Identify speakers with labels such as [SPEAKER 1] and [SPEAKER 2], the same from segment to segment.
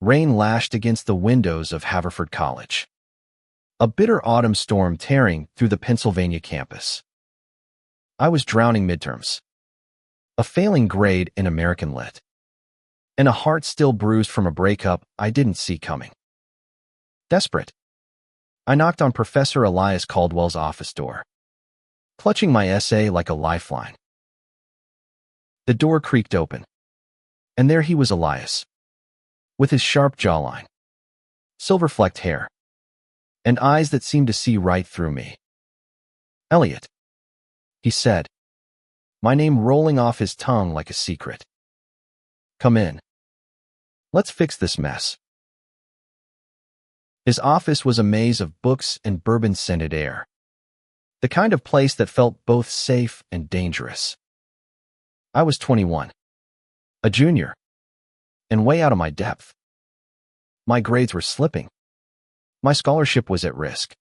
[SPEAKER 1] Rain lashed against the windows of Haverford College. A bitter autumn storm tearing through the Pennsylvania campus. I was drowning midterms. A failing grade in American Lit. And a heart still bruised from a breakup I didn't see coming. Desperate, I knocked on Professor Elias Caldwell's office door, clutching my essay like a lifeline. The door creaked open, and there he was, Elias, with his sharp jawline, silver-flecked hair, and eyes that seemed to see right through me. "Elliot," he said, my name rolling off his tongue like a secret. "Come in. Let's fix this mess." His office was a maze of books and bourbon-scented air, the kind of place that felt both safe and dangerous. I was 21, a junior, and way out of my depth. My grades were slipping. My scholarship was at risk,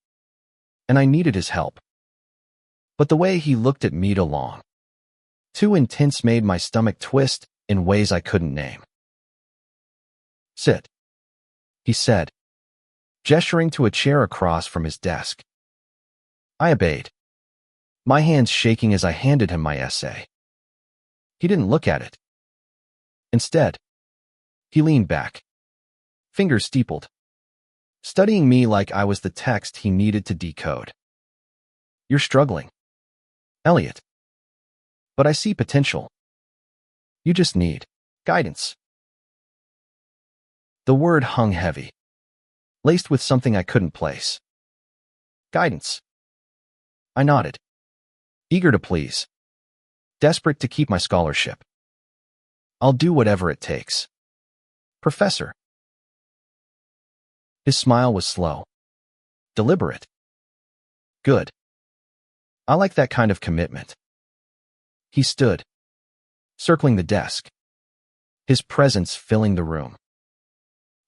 [SPEAKER 1] and I needed his help. But the way he looked at me too intense, made my stomach twist in ways I couldn't name. "Sit," he said, gesturing to a chair across from his desk. I obeyed, my hands shaking as I handed him my essay. He didn't look at it. Instead, he leaned back, fingers steepled, studying me like I was the text he needed to decode. "You're struggling, Elliot. But I see potential. You just need guidance." The word hung heavy, laced with something I couldn't place. Guidance. I nodded, eager to please, desperate to keep my scholarship. "I'll do whatever it takes, Professor." His smile was slow, deliberate. "Good. I like that kind of commitment." He stood, circling the desk, his presence filling the room.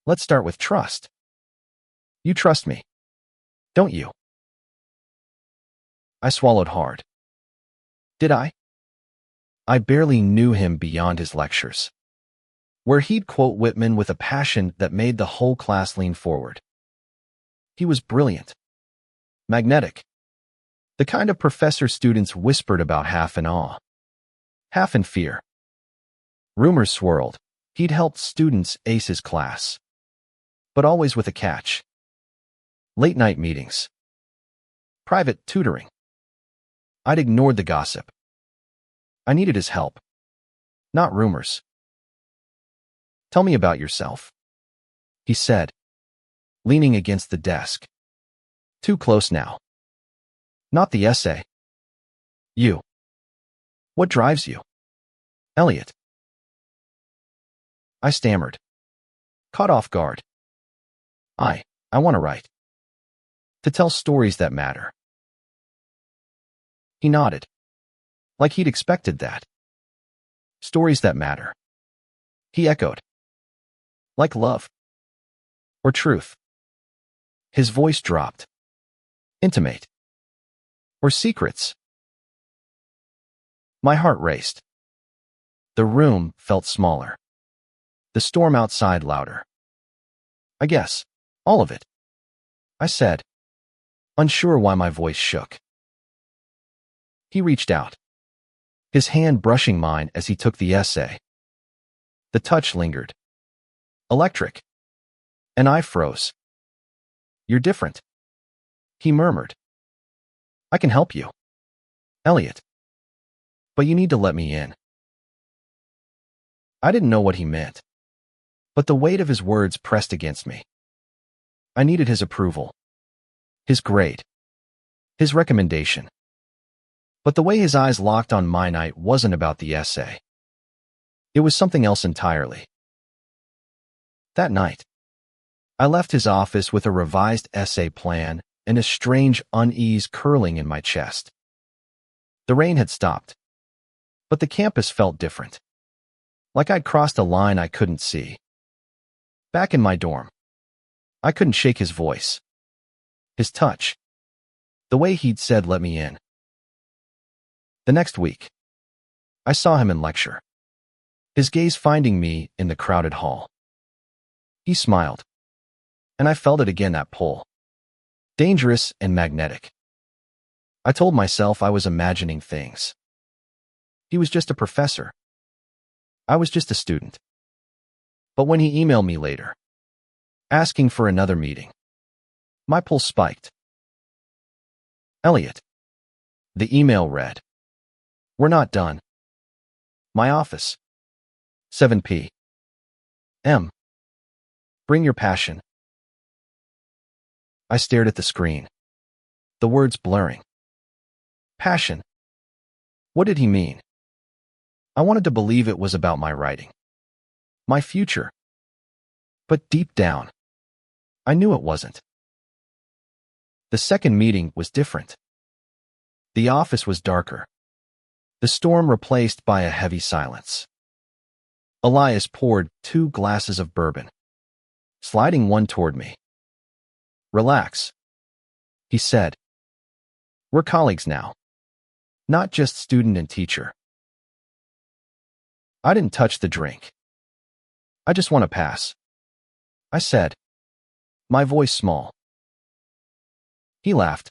[SPEAKER 1] "Let's start with trust. You trust me, don't you?" I swallowed hard. Did I? I barely knew him beyond his lectures, where he'd quote Whitman with a passion that made the whole class lean forward. He was brilliant, magnetic, the kind of professor students whispered about half in awe, half in fear. Rumors swirled. He'd helped students ace his class, but always with a catch. Late-night meetings, private tutoring. I'd ignored the gossip. I needed his help, not rumors. "Tell me about yourself," he said, leaning against the desk. Too close now. "Not the essay. You. What drives you, Elliot?" I stammered, caught off guard. I want to write. To tell stories that matter." He nodded, like he'd expected that. "Stories that matter," he echoed. "Like love. Or truth." His voice dropped. "Intimate. Or secrets." My heart raced. The room felt smaller, the storm outside louder. "I guess, all of it," I said, unsure why my voice shook. He reached out, his hand brushing mine as he took the essay. The touch lingered. Electric. And I froze. "You're different," he murmured. "I can help you, Elliot. But you need to let me in." I didn't know what he meant, but the weight of his words pressed against me. I needed his approval, his grade, his recommendation. But the way his eyes locked on mine wasn't about the essay. It was something else entirely. That night, I left his office with a revised essay plan and a strange unease curling in my chest. The rain had stopped, but the campus felt different, like I'd crossed a line I couldn't see. Back in my dorm, I couldn't shake his voice, his touch, the way he'd said let me in. The next week, I saw him in lecture, his gaze finding me in the crowded hall. He smiled, and I felt it again, that pull. Dangerous and magnetic. I told myself I was imagining things. He was just a professor. I was just a student. But when he emailed me later, asking for another meeting, my pulse spiked. Elliot. The email read, "We're not done. My office. 7 p.m. Bring your passion." I stared at the screen, the words blurring. Passion. What did he mean? I wanted to believe it was about my writing, my future. But deep down, I knew it wasn't. The second meeting was different. The office was darker, the storm replaced by a heavy silence. Elias poured 2 glasses of bourbon, sliding one toward me. "Relax," he said. "We're colleagues now, not just student and teacher." I didn't touch the drink. "I just want to pass," I said, my voice small. He laughed,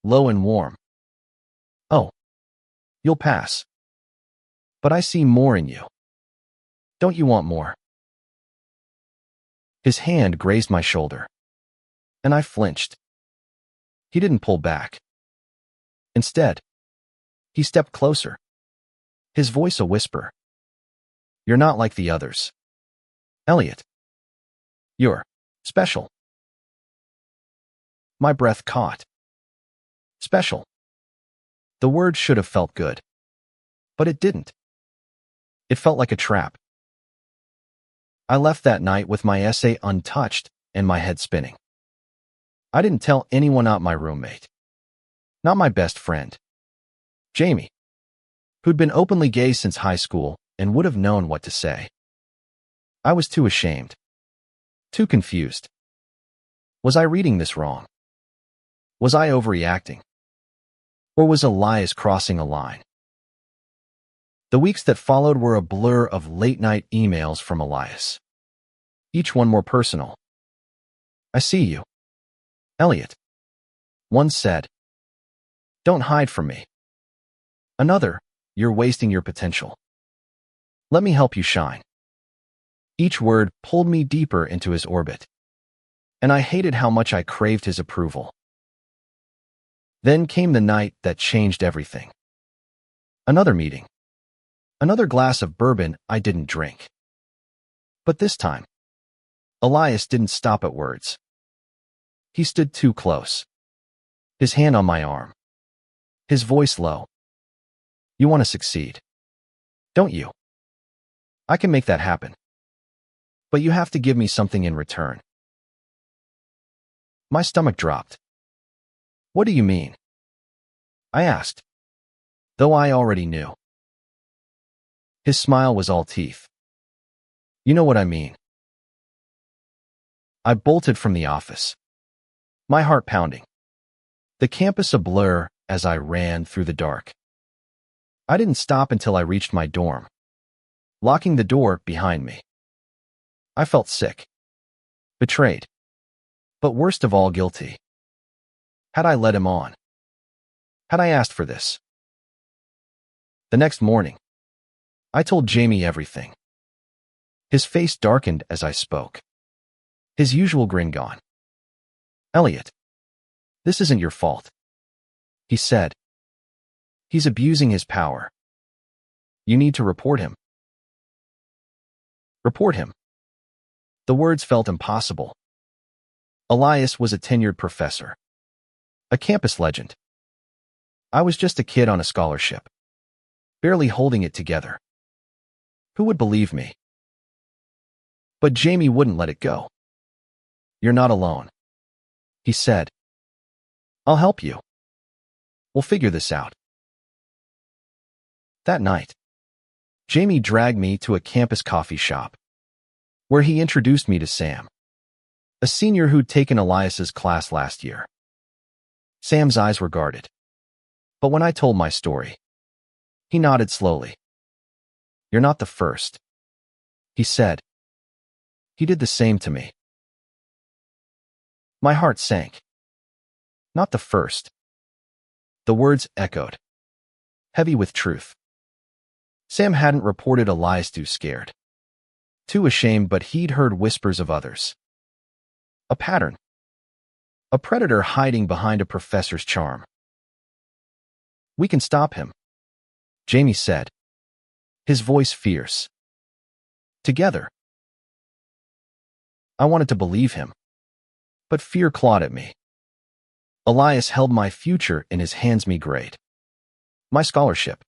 [SPEAKER 1] low and warm. "Oh, you'll pass. But I see more in you. Don't you want more?" His hand grazed my shoulder, and I flinched. He didn't pull back. Instead, he stepped closer, his voice a whisper. "You're not like the others, Elliot. You're special." My breath caught. Special. The word should have felt good, but it didn't. It felt like a trap. I left that night with my essay untouched and my head spinning. I didn't tell anyone, not my roommate, not my best friend, Jamie, who'd been openly gay since high school and would have known what to say. I was too ashamed, too confused. Was I reading this wrong? Was I overreacting? Or was Elias crossing a line? The weeks that followed were a blur of late-night emails from Elias, each one more personal. "I see you, Elliot." One said, "Don't hide from me." Another, "You're wasting your potential. Let me help you shine." Each word pulled me deeper into his orbit, and I hated how much I craved his approval. Then came the night that changed everything. Another meeting. Another glass of bourbon I didn't drink. But this time, Elias didn't stop at words. He stood too close, his hand on my arm, his voice low. "You want to succeed, don't you? I can make that happen. But you have to give me something in return." My stomach dropped. "What do you mean?" I asked, though I already knew. His smile was all teeth. "You know what I mean." I bolted from the office, my heart pounding, the campus a blur as I ran through the dark. I didn't stop until I reached my dorm, locking the door behind me. I felt sick, betrayed, but worst of all, guilty. Had I led him on? Had I asked for this? The next morning, I told Jamie everything. His face darkened as I spoke, his usual grin gone. "Elliot, this isn't your fault," he said. "He's abusing his power. You need to report him." Report him. The words felt impossible. Elias was a tenured professor, a campus legend. I was just a kid on a scholarship, barely holding it together. Who would believe me? But Jamie wouldn't let it go. "You're not alone," he said. "I'll help you. We'll figure this out." That night, Jamie dragged me to a campus coffee shop, where he introduced me to Sam, a senior who'd taken Elias's class last year. Sam's eyes were guarded, but when I told my story, he nodded slowly. "You're not the first," he said. He did the same to me. My heart sank. Not the first. The words echoed, heavy with truth. Sam hadn't reported Elias too scared, too ashamed, but he'd heard whispers of others. A pattern. A predator hiding behind a professor's charm. We can stop him, Jamie said, his voice fierce. Together. I wanted to believe him, but fear clawed at me. Elias held my future in his hands, me grade, my scholarship,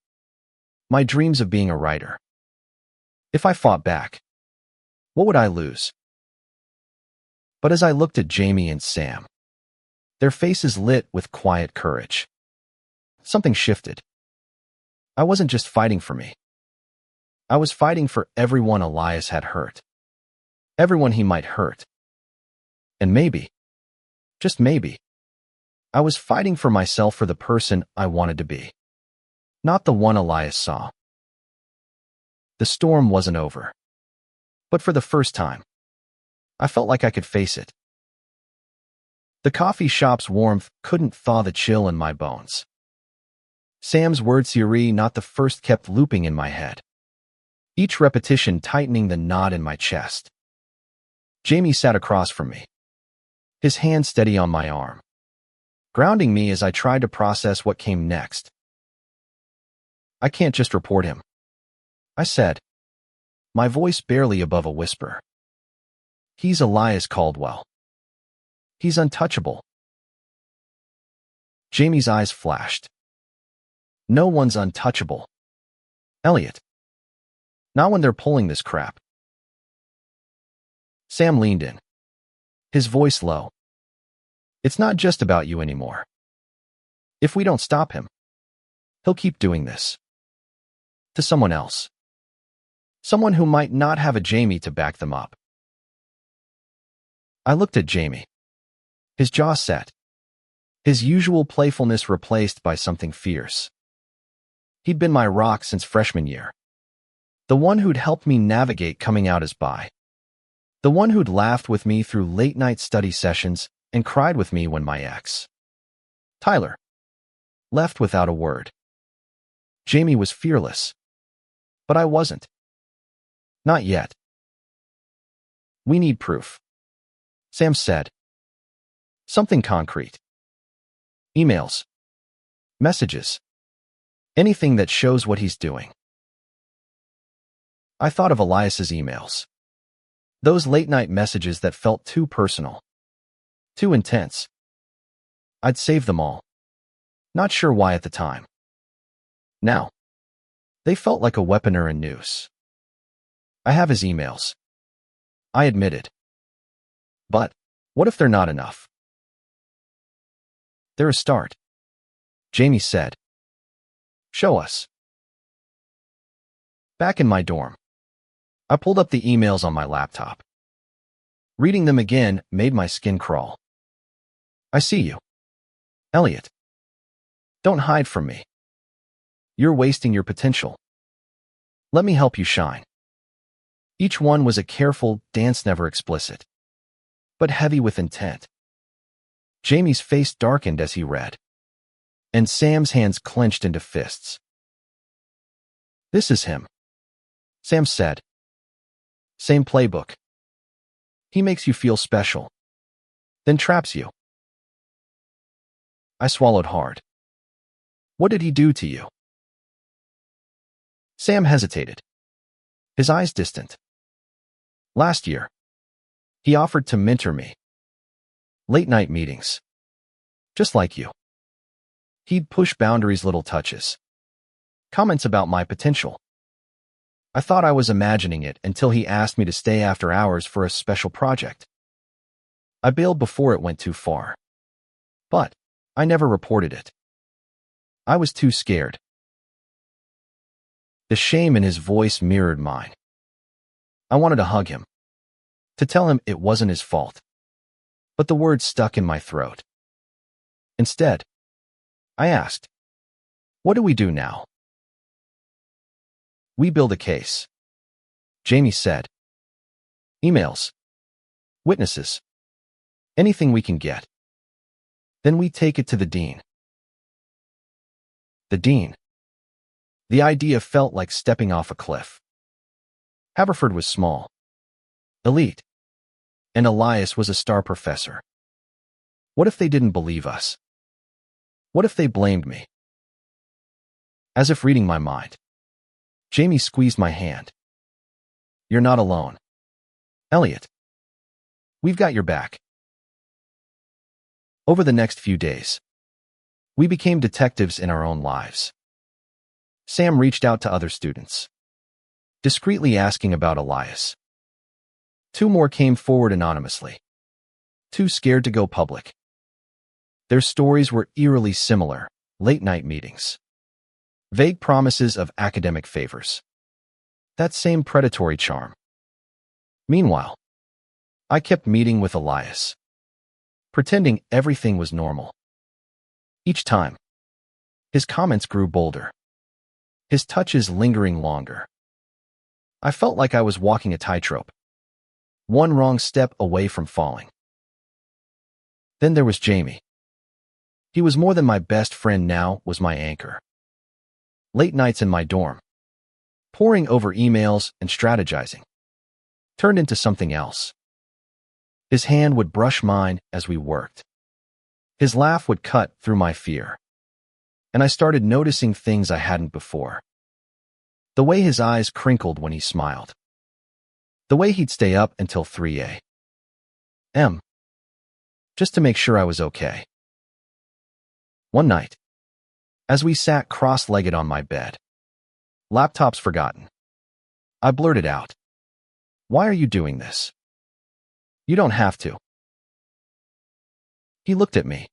[SPEAKER 1] my dreams of being a writer. If I fought back, what would I lose? But as I looked at Jamie and Sam, their faces lit with quiet courage. Something shifted. I wasn't just fighting for me. I was fighting for everyone Elias had hurt. Everyone he might hurt. And maybe, just maybe, I was fighting for myself, for the person I wanted to be. Not the one Elias saw. The storm wasn't over. But for the first time, I felt like I could face it. The coffee shop's warmth couldn't thaw the chill in my bones. Sam's words, "Siri," not the first, kept looping in my head, each repetition tightening the knot in my chest. Jamie sat across from me, his hand steady on my arm, grounding me as I tried to process what came next. I can't just report him, I said, my voice barely above a whisper. He's Elias Caldwell. He's untouchable. Jamie's eyes flashed. No one's untouchable, Elliot. Not when they're pulling this crap. Sam leaned in, his voice low. It's not just about you anymore. If we don't stop him, he'll keep doing this. To someone else. Someone who might not have a Jamie to back them up. I looked at Jamie. His jaw set, his usual playfulness replaced by something fierce. He'd been my rock since freshman year. The one who'd helped me navigate coming out as bi. The one who'd laughed with me through late-night study sessions and cried with me when my ex, Tyler, left without a word. Jamie was fearless. But I wasn't. Not yet. We need proof, Sam said. Something concrete. Emails. Messages. Anything that shows what he's doing. I thought of Elias's emails. Those late-night messages that felt too personal. Too intense. I'd saved them all. Not sure why at the time. Now, they felt like a weapon or a noose. I have his emails, I admitted. But what if they're not enough? They're a start, Jamie said. Show us. Back in my dorm, I pulled up the emails on my laptop. Reading them again made my skin crawl. I see you, Elliot. Don't hide from me. You're wasting your potential. Let me help you shine. Each one was a careful dance, never explicit, but heavy with intent. Jamie's face darkened as he read, and Sam's hands clenched into fists. This is him, Sam said. Same playbook. He makes you feel special, then traps you. I swallowed hard. What did he do to you? Sam hesitated, his eyes distant. Last year, he offered to mentor me. Late-night meetings. Just like you. He'd push boundaries, little touches. Comments about my potential. I thought I was imagining it until he asked me to stay after hours for a special project. I bailed before it went too far. But I never reported it. I was too scared. The shame in his voice mirrored mine. I wanted to hug him, to tell him it wasn't his fault. But the words stuck in my throat. Instead, I asked, what do we do now? We build a case, Jamie said. Emails, Witnesses. Anything we can get. Then we take it to the dean. The dean. The idea felt like stepping off a cliff. Haverford was small, elite, and Elias was a star professor. What if they didn't believe us? What if they blamed me? As if reading my mind, Jamie squeezed my hand. You're not alone, Elliot. We've got your back. Over the next few days, we became detectives in our own lives. Sam reached out to other students, discreetly asking about Elias. 2 more came forward anonymously, too scared to go public. Their stories were eerily similar: late-night meetings, vague promises of academic favors, that same predatory charm. Meanwhile, I kept meeting with Elias, pretending everything was normal. Each time, his comments grew bolder, his touches lingering longer. I felt like I was walking a tightrope, one wrong step away from falling. Then there was Jamie. He was more than my best friend, now was my anchor. Late nights in my dorm, poring over emails and strategizing, turned into something else. His hand would brush mine as we worked. His laugh would cut through my fear. And I started noticing things I hadn't before. The way his eyes crinkled when he smiled. The way he'd stay up until 3 a.m. just to make sure I was okay. One night, as we sat cross-legged on my bed, laptops forgotten, I blurted out, "Why are you doing this? You don't have to." He looked at me,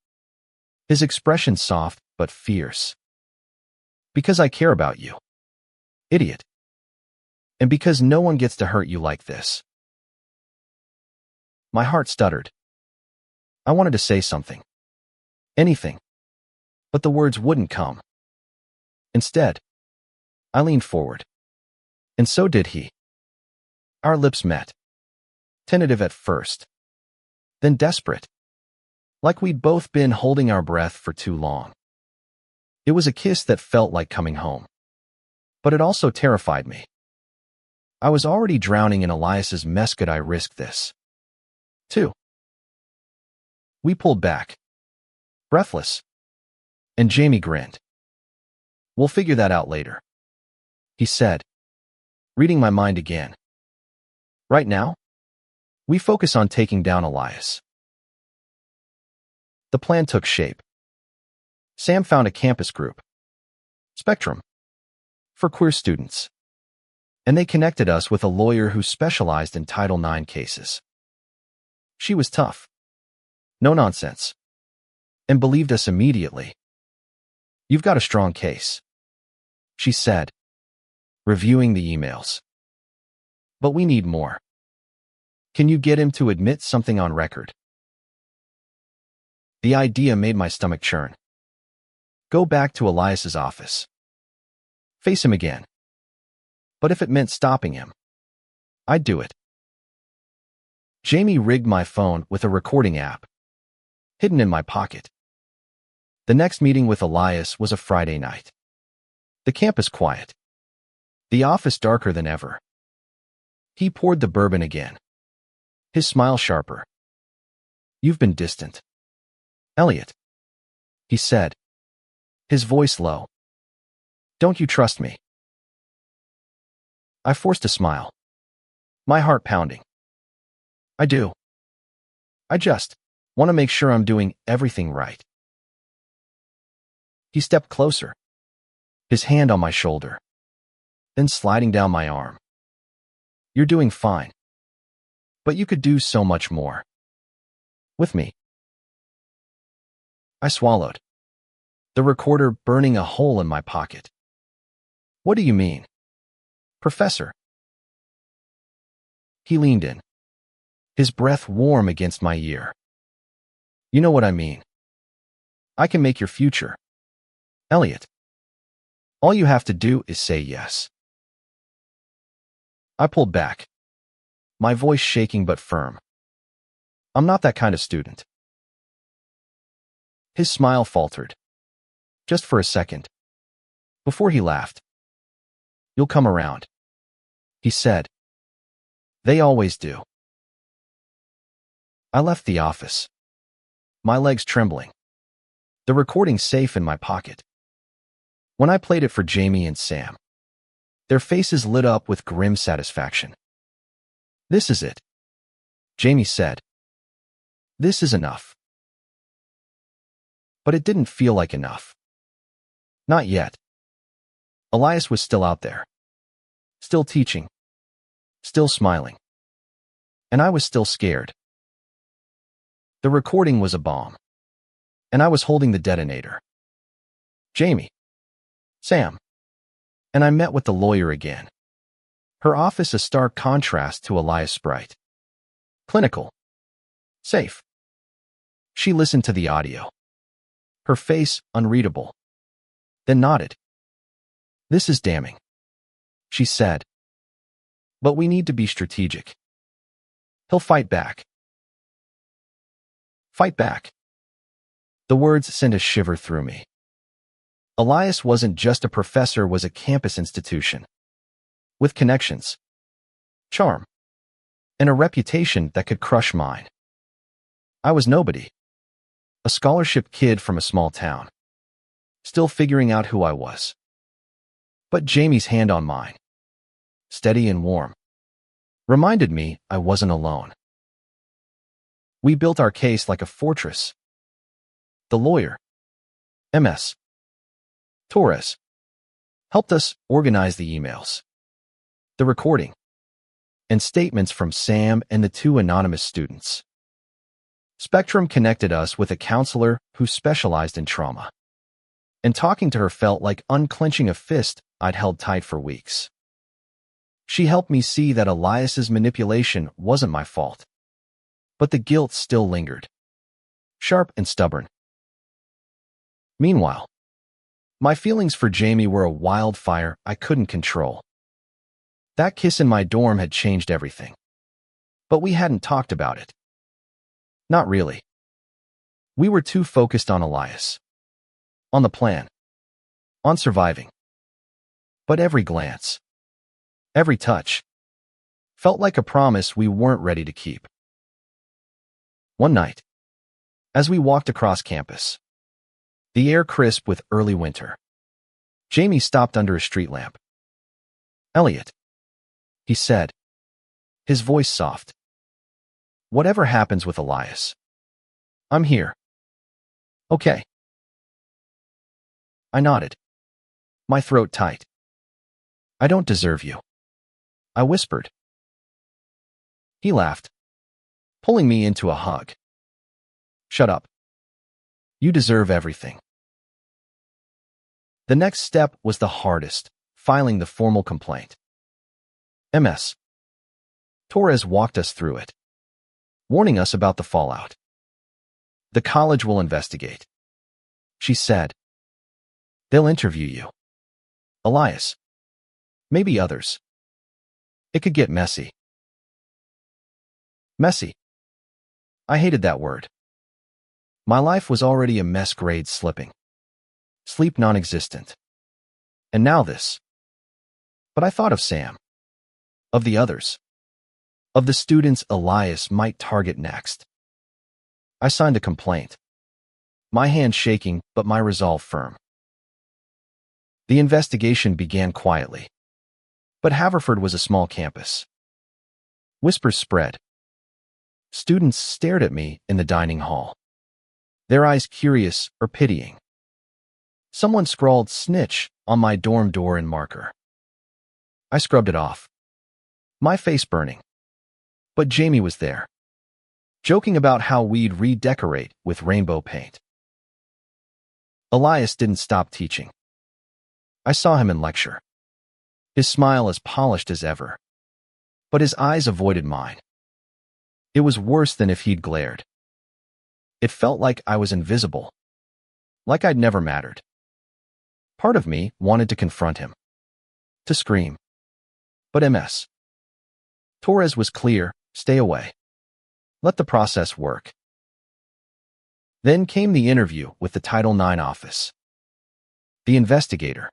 [SPEAKER 1] his expression soft but fierce. "Because I care about you, idiot. And because no one gets to hurt you like this." My heart stuttered. I wanted to say something, anything, but the words wouldn't come. Instead, I leaned forward, and so did he. Our lips met, tentative at first, then desperate, like we'd both been holding our breath for too long. It was a kiss that felt like coming home, but it also terrified me. I was already drowning in Elias's mess. Could I risk this, too? We pulled back, breathless, and Jamie grinned. "We'll figure that out later," he said, reading my mind again. "Right now, we focus on taking down Elias." The plan took shape. Sam found a campus group, Spectrum, for queer students, and they connected us with a lawyer who specialized in Title IX cases. She was tough, no nonsense, and believed us immediately. "You've got a strong case," she said, reviewing the emails. "But we need more. Can you get him to admit something on record?" The idea made my stomach churn. Go back to Elias's office. Face him again. But if it meant stopping him, I'd do it. Jamie rigged my phone with a recording app, hidden in my pocket. The next meeting with Elias was a Friday night. The campus quiet. The office darker than ever. He poured the bourbon again, his smile sharper. "You've been distant, Elliot," he said, his voice low. "Don't you trust me?" I forced a smile, my heart pounding. "I do. I just want to make sure I'm doing everything right." He stepped closer, his hand on my shoulder, then sliding down my arm. "You're doing fine. But you could do so much more. With me." I swallowed, the recorder burning a hole in my pocket. "What do you mean, Professor?" He leaned in, his breath warm against my ear. "You know what I mean. I can make your future, Elliot. All you have to do is say yes." I pulled back, my voice shaking but firm. I'm not that kind of student. His smile faltered, just for a second, before he laughed. You'll come around, he said. They always do. I left the office, my legs trembling, the recording safe in my pocket. When I played it for Jamie and Sam, their faces lit up with grim satisfaction. This is it, Jamie said. This is enough. But it didn't feel like enough. Not yet. Elias was still out there, still teaching, still smiling. And I was still scared. The recording was a bomb, and I was holding the detonator. Jamie, Sam, and I met with the lawyer again. Her office a stark contrast to Elias' sprite. Clinical. Safe. She listened to the audio. Her face unreadable. Then nodded. This is damning, she said. But we need to be strategic. He'll fight back. Fight back. The words sent a shiver through me. Elias wasn't just a professor, was a campus institution. With connections, charm, and a reputation that could crush mine. I was nobody. A scholarship kid from a small town. Still figuring out who I was. But Jamie's hand on mine, steady and warm, reminded me I wasn't alone. We built our case like a fortress. The lawyer, MS. Torres, helped us organize the emails, the recording, and statements from Sam and the two anonymous students. Spectrum connected us with a counselor who specialized in trauma. And talking to her felt like unclenching a fist I'd held tight for weeks. She helped me see that Elias's manipulation wasn't my fault. But the guilt still lingered, sharp and stubborn. Meanwhile, my feelings for Jamie were a wildfire I couldn't control. That kiss in my dorm had changed everything. But we hadn't talked about it. Not really. We were too focused on Elias. On the plan. On surviving. But every glance, every touch, felt like a promise we weren't ready to keep. One night, as we walked across campus, the air crisp with early winter, Jamie stopped under a street lamp. Elliot, he said, his voice soft. Whatever happens with Elias, I'm here. Okay. I nodded, my throat tight. I don't deserve you, I whispered. He laughed, pulling me into a hug. Shut up. You deserve everything. The next step was the hardest, filing the formal complaint. MS. Torres walked us through it, warning us about the fallout. The college will investigate, she said. They'll interview you. Elias. Maybe others. It could get messy. Messy. I hated that word. My life was already a mess, grades slipping. Sleep non-existent. And now this. But I thought of Sam. Of the others. Of the students Elias might target next. I signed a complaint. My hand shaking, but my resolve firm. The investigation began quietly. But Haverford was a small campus. Whispers spread. Students stared at me in the dining hall, their eyes curious or pitying. Someone scrawled snitch on my dorm door in marker. I scrubbed it off, my face burning. But Jamie was there, joking about how we'd redecorate with rainbow paint. Elias didn't stop teaching. I saw him in lecture, his smile as polished as ever. But his eyes avoided mine. It was worse than if he'd glared. It felt like I was invisible, like I'd never mattered. Part of me wanted to confront him, to scream. But MS. Torres was clear, stay away. Let the process work. Then came the interview with the Title IX office. The investigator,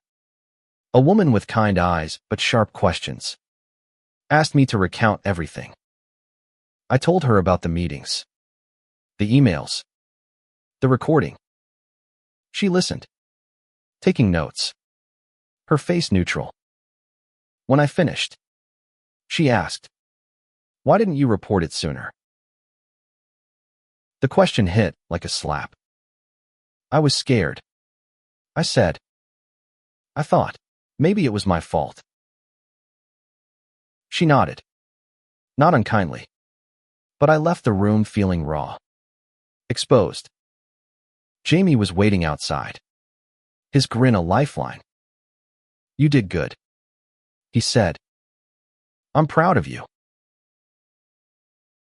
[SPEAKER 1] a woman with kind eyes but sharp questions, asked me to recount everything. I told her about the meetings, the emails, the recording. She listened, taking notes, her face neutral. When I finished, she asked, "Why didn't you report it sooner?" The question hit like a slap. I was scared. I said, "I thought maybe it was my fault." She nodded, not unkindly, but I left the room feeling raw, exposed. Jamie was waiting outside, his grin a lifeline. "You did good," he said. "I'm proud of you."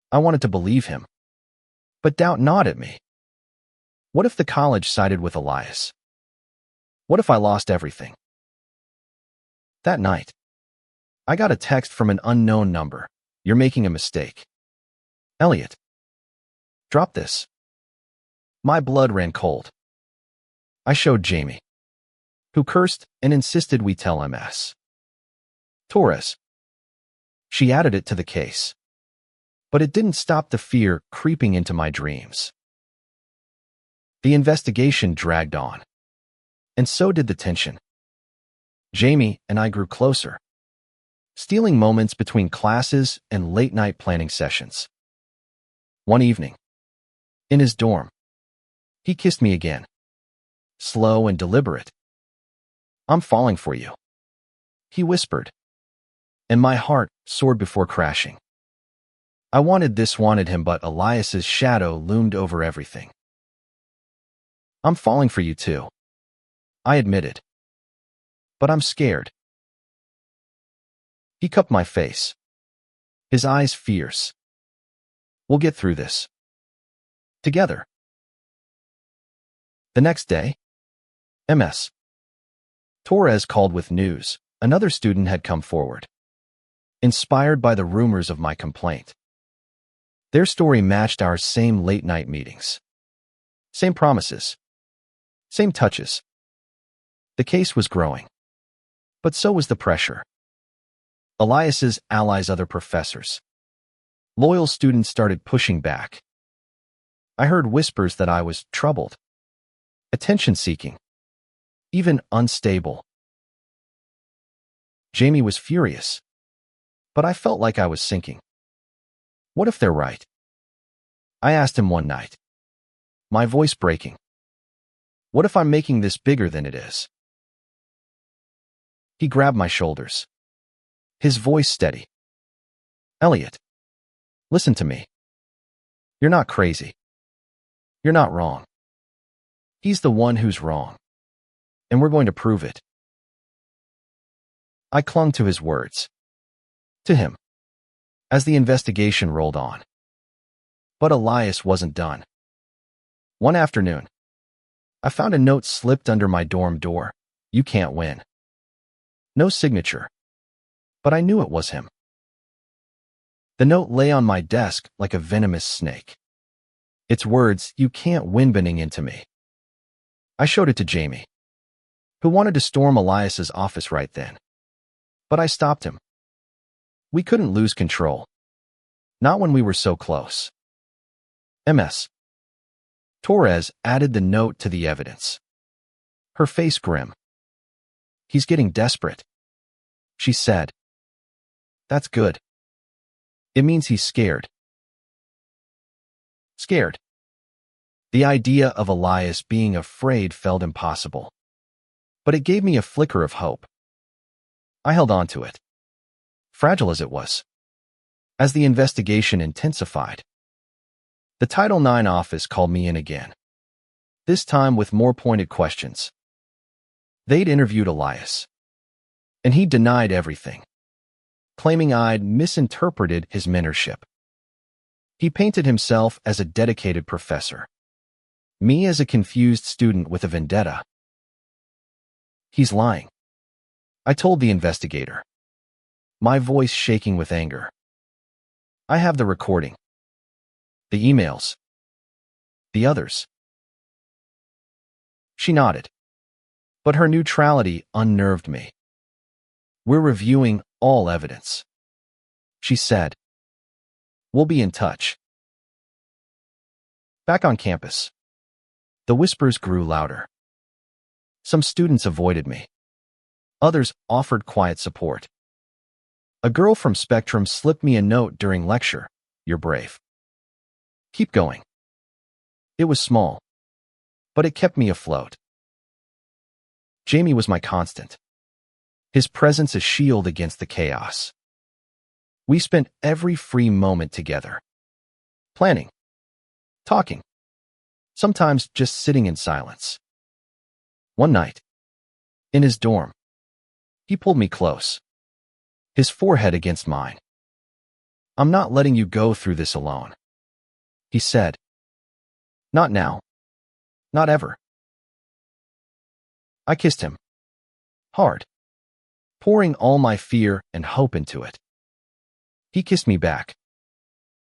[SPEAKER 1] I wanted to believe him, but doubt gnawed at me. What if the college sided with Elias? What if I lost everything? That night, I got a text from an unknown number. "You're making a mistake. Elliot, drop this." My blood ran cold. I showed Jamie, who cursed and insisted we tell MS. Torres. She added it to the case, but it didn't stop the fear creeping into my dreams. The investigation dragged on, and so did the tension. Jamie and I grew closer, stealing moments between classes and late-night planning sessions. One evening, in his dorm, he kissed me again, slow and deliberate. "I'm falling for you," he whispered, and my heart soared before crashing. I wanted him, but Elias's shadow loomed over everything. "I'm falling for you too," I admitted, "but I'm scared." He cupped my face, his eyes fierce. "We'll get through this. Together." The next day, MS. Torres called with news. Another student had come forward, inspired by the rumors of my complaint. Their story matched our same late-night meetings. Same promises. Same touches. The case was growing, but so was the pressure. Elias's allies, other professors. Loyal students started pushing back. I heard whispers that I was troubled, attention-seeking, even unstable. Jamie was furious, but I felt like I was sinking. What if they're right? I asked him one night, my voice breaking. What if I'm making this bigger than it is? He grabbed my shoulders, his voice steady. "Elliot, listen to me. You're not crazy. You're not wrong. He's the one who's wrong, and we're going to prove it." I clung to his words, to him, as the investigation rolled on. But Elias wasn't done. One afternoon, I found a note slipped under my dorm door. "You can't win." No signature, but I knew it was him. The note lay on my desk like a venomous snake. Its words, "You can't win," bending into me. I showed it to Jamie, who wanted to storm Elias's office right then. But I stopped him. We couldn't lose control. Not when we were so close. MS. Torres added the note to the evidence, her face grim. "He's getting desperate," she said. "That's good. It means he's scared." Scared. The idea of Elias being afraid felt impossible, but it gave me a flicker of hope. I held on to it, fragile as it was. As the investigation intensified, the Title IX office called me in again, this time with more pointed questions. They'd interviewed Elias, and he denied everything, claiming I'd misinterpreted his mentorship. He painted himself as a dedicated professor, me as a confused student with a vendetta. "He's lying," I told the investigator, my voice shaking with anger. "I have the recording. The emails. The others. She nodded. But her neutrality unnerved me. We're reviewing all evidence. She said. We'll be in touch. Back on campus. The whispers grew louder. Some students avoided me. Others offered quiet support. A girl from Spectrum slipped me a note during lecture. You're brave. Keep going. It was small, but it kept me afloat. Jamie was my constant. His presence a shield against the chaos. We spent every free moment together. Planning. Talking. Sometimes just sitting in silence. One night, in his dorm, he pulled me close, his forehead against mine. I'm not letting you go through this alone, he said. Not now. Not ever. I kissed him. Hard. Pouring all my fear and hope into it. He kissed me back.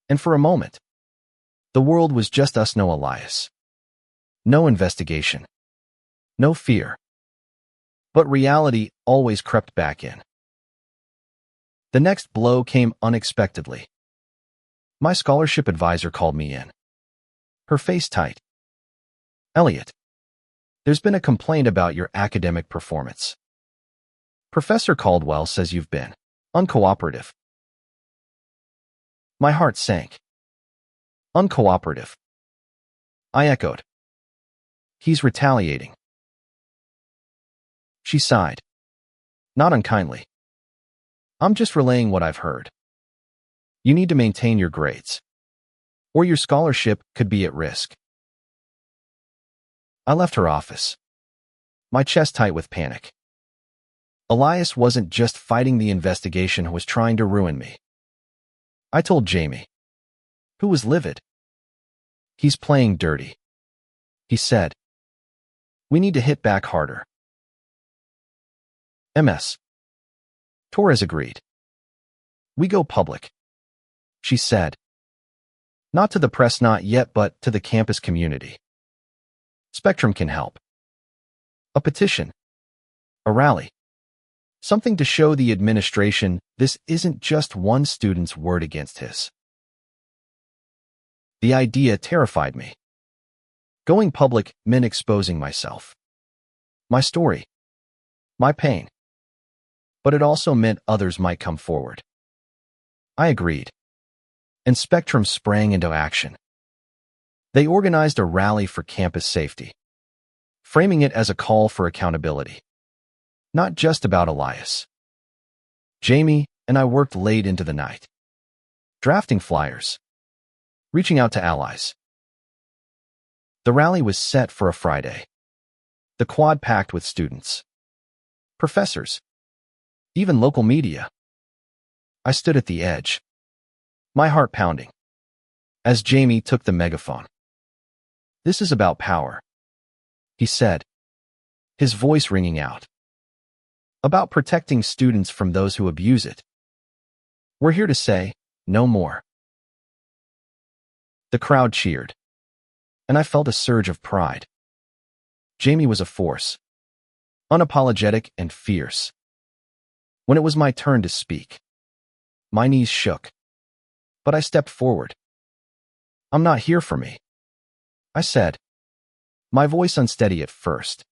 [SPEAKER 1] And for a moment, the world was just us, no Elias. No investigation. No fear. But reality always crept back in. The next blow came unexpectedly. My scholarship advisor called me in. Her face tight. Elliot, there's been a complaint about your academic performance. Professor Caldwell says you've been uncooperative. My heart sank. Uncooperative. I echoed. He's retaliating. She sighed. Not unkindly. I'm just relaying what I've heard. You need to maintain your grades, or your scholarship could be at risk. I left her office, my chest tight with panic. Elias wasn't just fighting the investigation, he was trying to ruin me. I told Jamie, who was livid. He's playing dirty, he said. We need to hit back harder. MS. Torres agreed. We go public, she said. Not to the press, not yet, but to the campus community. Spectrum can help. A petition. A rally. Something to show the administration this isn't just one student's word against his. The idea terrified me. Going public meant exposing myself. My story. My pain. But it also meant others might come forward. I agreed. And Spectrum sprang into action. They organized a rally for campus safety, framing it as a call for accountability. Not just about Elias. Jamie and I worked late into the night, drafting flyers, reaching out to allies. The rally was set for a Friday. The quad packed with students, professors, even local media. I stood at the edge, my heart pounding, as Jamie took the megaphone. This is about power, he said, his voice ringing out. About protecting students from those who abuse it. We're here to say, no more. The crowd cheered, and I felt a surge of pride. Jamie was a force, unapologetic and fierce. When it was my turn to speak, my knees shook, but I stepped forward. I'm not here for me, I said, my voice unsteady at first.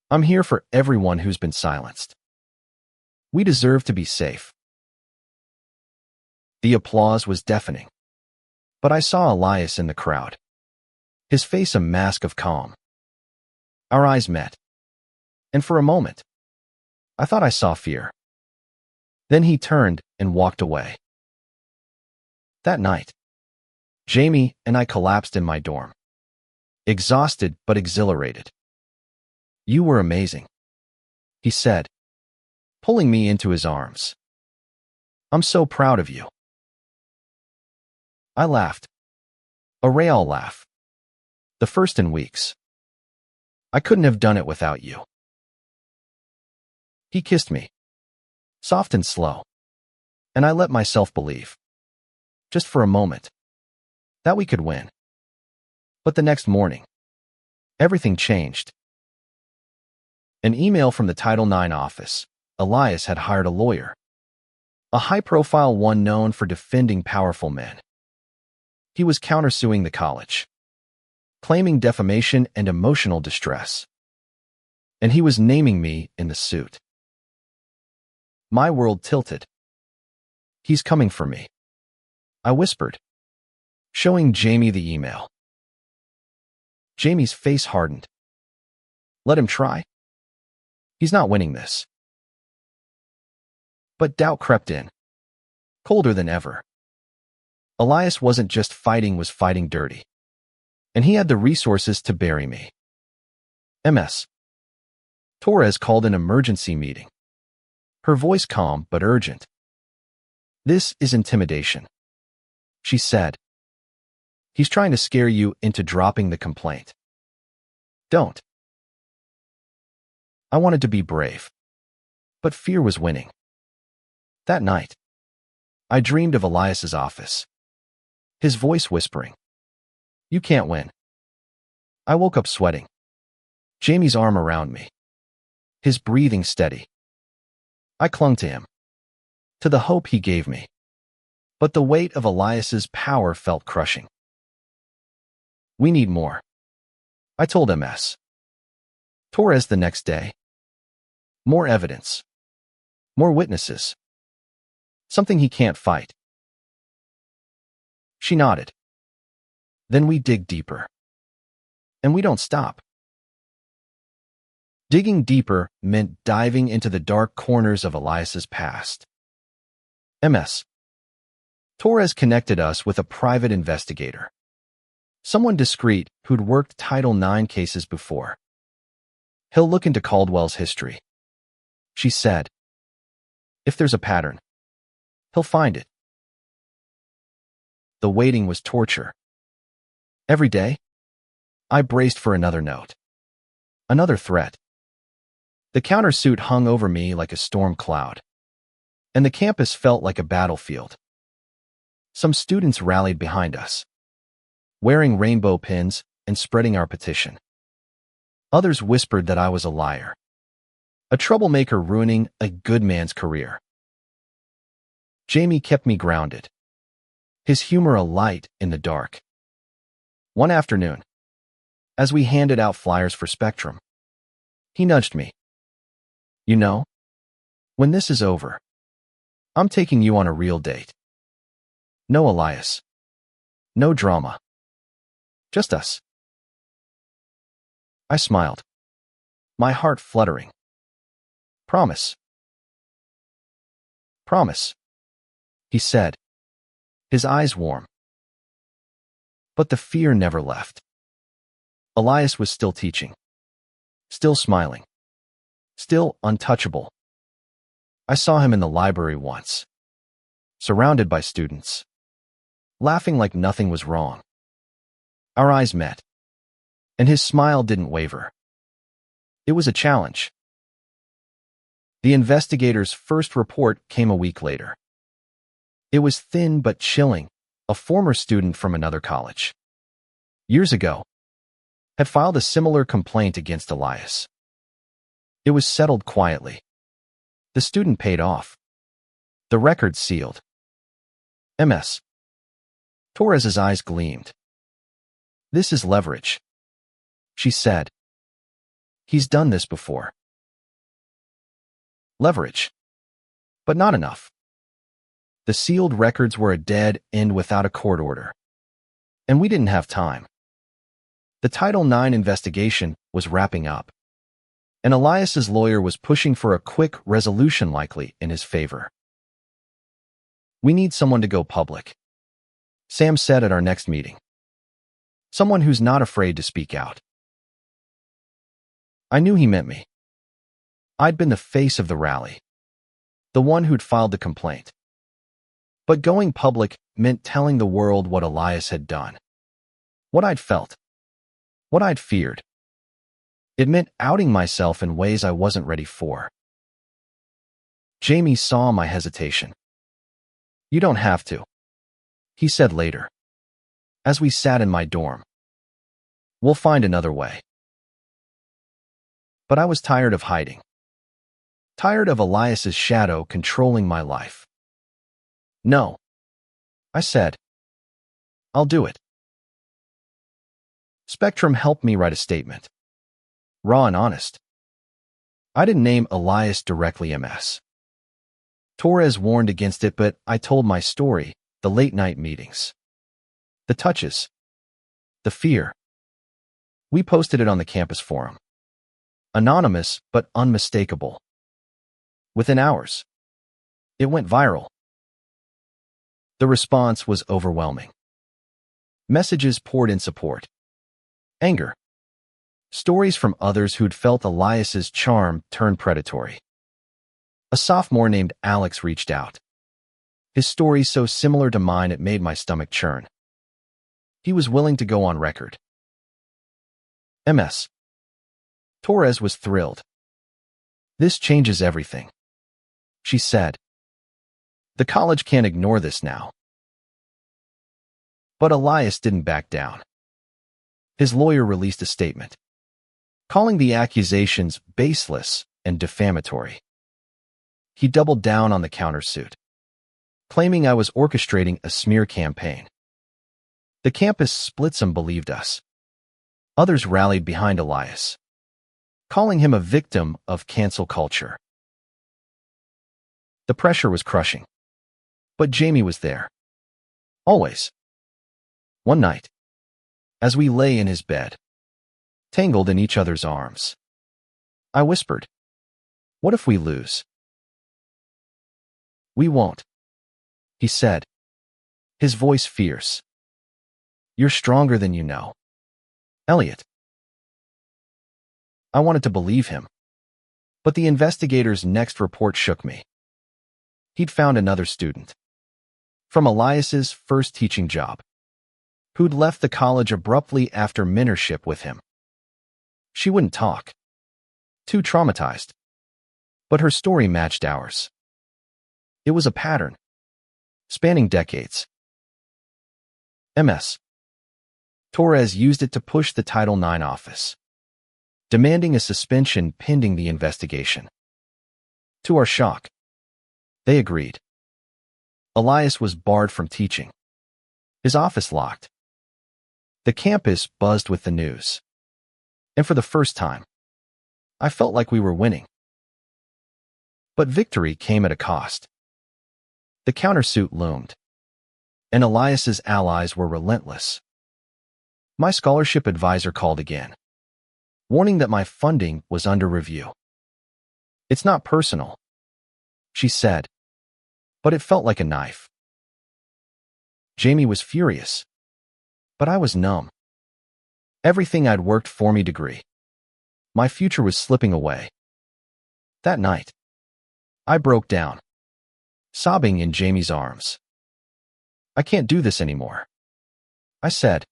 [SPEAKER 1] I'm here for everyone who's been silenced. We deserve to be safe. The applause was deafening, but I saw Elias in the crowd, his face a mask of calm. Our eyes met, and for a moment, I thought I saw fear. Then he turned and walked away. That night, Jamie and I collapsed in my dorm, exhausted but exhilarated. You were amazing, he said, pulling me into his arms. I'm so proud of you. I laughed. A real laugh. The first in weeks. I couldn't have done it without you. He kissed me, soft and slow, and I let myself believe. Just for a moment, that we could win. But the next morning, everything changed. An email from the Title IX office. Elias had hired a lawyer, a high-profile one known for defending powerful men. He was countersuing the college, claiming defamation and emotional distress. And he was naming me in the suit. My world tilted. "He's coming for me," I whispered, showing Jamie the email. Jamie's face hardened. "Let him try. He's not winning this." But doubt crept in, colder than ever. Elias wasn't just fighting, was fighting dirty. And he had the resources to bury me. Ms. Torres called an emergency meeting, her voice calm but urgent. "This is intimidation," she said. "He's trying to scare you into dropping the complaint. Don't." I wanted to be brave, but fear was winning. That night, I dreamed of Elias's office, his voice whispering, "You can't win." I woke up sweating, Jamie's arm around me, his breathing steady. I clung to him, to the hope he gave me. But the weight of Elias's power felt crushing. "We need more," I told Ms. Torres the next day. "More evidence. More witnesses. Something he can't fight." She nodded. "Then we dig deeper. And we don't stop." Digging deeper meant diving into the dark corners of Elias's past. Ms. Torres connected us with a private investigator, someone discreet who'd worked Title IX cases before. "He'll look into Caldwell's history," she said. "If there's a pattern, he'll find it." The waiting was torture. Every day, I braced for another note, another threat. The countersuit hung over me like a storm cloud, and the campus felt like a battlefield. Some students rallied behind us, wearing rainbow pins and spreading our petition. Others whispered that I was a liar, a troublemaker ruining a good man's career. Jamie kept me grounded, his humor a light in the dark. One afternoon, as we handed out flyers for Spectrum, he nudged me. "You know, when this is over, I'm taking you on a real date. No Elias. No drama. Just us." I smiled, my heart fluttering. "Promise." "Promise," he said, his eyes warm. But the fear never left. Elias was still teaching, still smiling, still untouchable. I saw him in the library once, surrounded by students, laughing like nothing was wrong. Our eyes met, and his smile didn't waver. It was a challenge. The investigator's first report came a week later. It was thin but chilling. A former student from another college, years ago, had filed a similar complaint against Elias. It was settled quietly. The student paid off. The record sealed. Ms. Torres's eyes gleamed. "This is leverage," she said. "He's done this before." Leverage. But not enough. The sealed records were a dead end without a court order. And we didn't have time. The Title IX investigation was wrapping up, and Elias's lawyer was pushing for a quick resolution likely in his favor. "We need someone to go public," Sam said at our next meeting. "Someone who's not afraid to speak out." I knew he meant me. I'd been the face of the rally, the one who'd filed the complaint. But going public meant telling the world what Elias had done, what I'd felt, what I'd feared. It meant outing myself in ways I wasn't ready for. Jamie saw my hesitation. "You don't have to," he said later. as we sat in my dorm. We'll find another way. But I was tired of hiding. Tired of Elias's shadow controlling my life. No, I said. I'll do it. Spectrum helped me write a statement. Raw and honest. I didn't name Elias directly MS. Torres warned against it, but I told my story, the late-night meetings. The touches. The fear. We posted it on the campus forum. Anonymous, but unmistakable. Within hours, it went viral. The response was overwhelming. Messages poured in support. Anger. Stories from others who'd felt Elias's charm turned predatory. A sophomore named Alex reached out. His story so similar to mine it made my stomach churn. He was willing to go on record. MS. Torres was thrilled. This changes everything, she said. The college can't ignore this now. But Elias didn't back down. His lawyer released a statement, calling the accusations baseless and defamatory. He doubled down on the countersuit, claiming I was orchestrating a smear campaign. The campus split. Some believed us. Others rallied behind Elias, calling him a victim of cancel culture. The pressure was crushing. But Jamie was there. Always. One night, as we lay in his bed, tangled in each other's arms, I whispered, "What if we lose?" "We won't," he said, his voice fierce. "You're stronger than you know, Elliot." I wanted to believe him, but the investigator's next report shook me. He'd found another student, from Elias's first teaching job, who'd left the college abruptly after mentorship with him. She wouldn't talk, too traumatized, but her story matched ours. It was a pattern, spanning decades. MS. Torres used it to push the Title IX office, demanding a suspension pending the investigation. To our shock, they agreed. Elias was barred from teaching, his office locked. The campus buzzed with the news. And for the first time, I felt like we were winning. But victory came at a cost. The countersuit loomed, and Elias's allies were relentless. My scholarship advisor called again, warning that my funding was under review. "It's not personal," she said, but it felt like a knife. Jamie was furious, but I was numb. Everything I'd worked for me degree. My future was slipping away. That night, I broke down, sobbing in Jamie's arms. "I can't do this anymore," I said.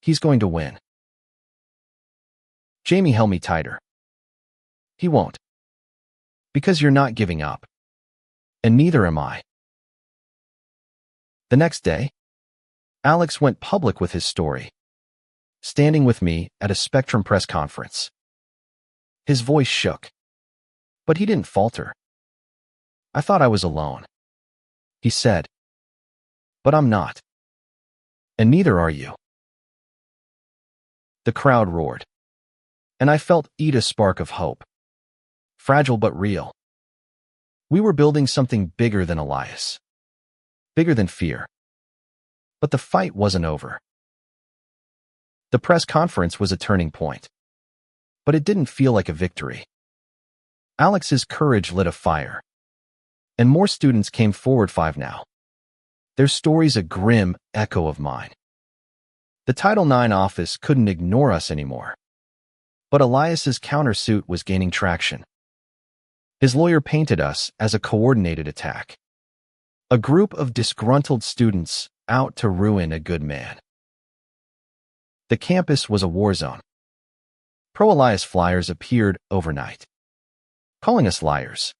[SPEAKER 1] "He's going to win." Jamie held me tighter. "He won't. Because you're not giving up. And neither am I." The next day, Alex went public with his story, standing with me at a Spectrum press conference. His voice shook, but he didn't falter. "I thought I was alone," he said. "But I'm not. And neither are you." The crowd roared, and I felt a spark of hope. Fragile but real. We were building something bigger than Elias, bigger than fear. But the fight wasn't over. The press conference was a turning point, but it didn't feel like a victory. Alex's courage lit a fire, and more students came forward. 5 now. Their stories a grim echo of mine. The Title IX office couldn't ignore us anymore. But Elias's countersuit was gaining traction. His lawyer painted us as a coordinated attack. A group of disgruntled students out to ruin a good man. The campus was a war zone. Pro-Elias flyers appeared overnight, calling us liars.